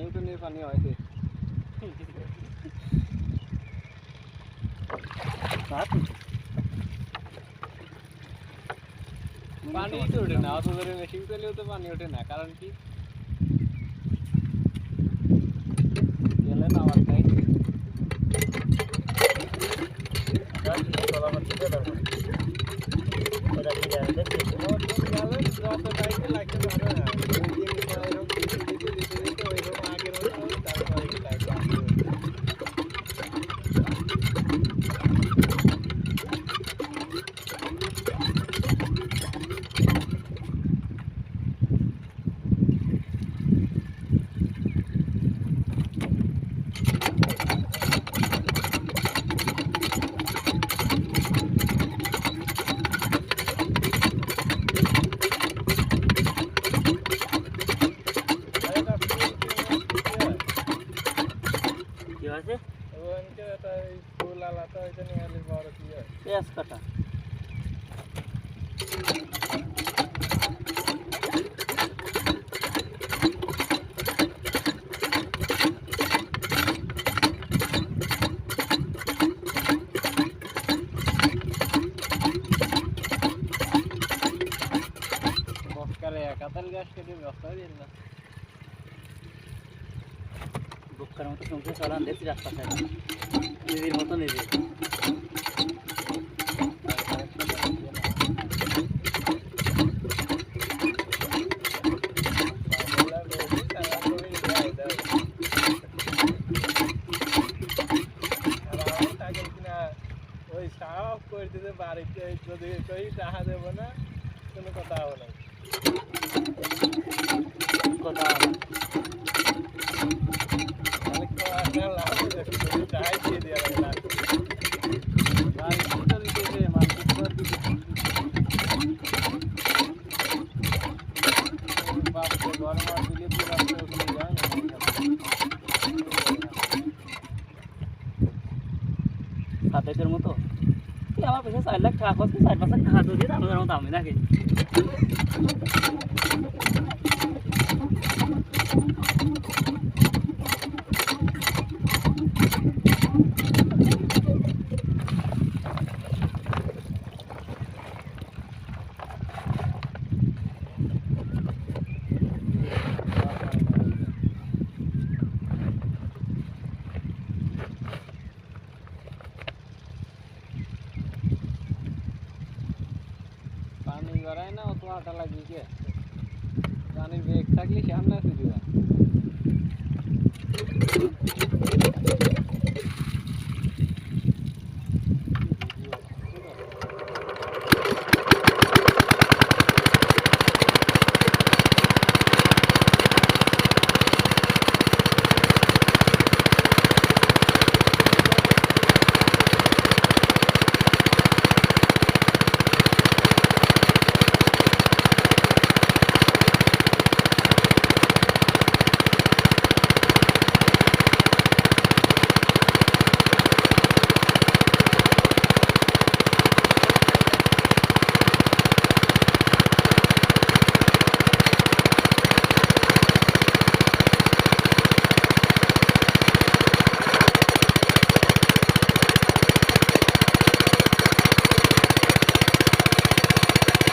নিউটনের পানি হয়েছে পানি তো ওঠে না, অত ধরে মেশিন চলেও তো পানি ওঠে না, কারণ কি গেলেন আমার তাই যত টাইমে লাগতে পারে না ওইরকম আগের মতো তারপরে ফুল আলাদা হয়েছে নিয়ে বড় কি হয় পেঁয়াজ কাটা বক্কারে কাতাল গাছ কেটে বস্তা দিন না বক্কার মতো সংসার চালান দেখছি রাস্তা সাইড নিজের মতো নিজে ওই সাফ করে দিতে বাড়িতে যদি কই টাকা দেবো না কোনো কথা হবে না কথা সাতের মতো আমার পেছনে 4 লাখ টাকা খরচ 4-5 লাখ টাকা দিয়ে আমাদের মতো আমি নাকি পানি গড়ায় না অত আটা লাগিয়ে পানির বেগ থাকলে সামনে আছে দিবা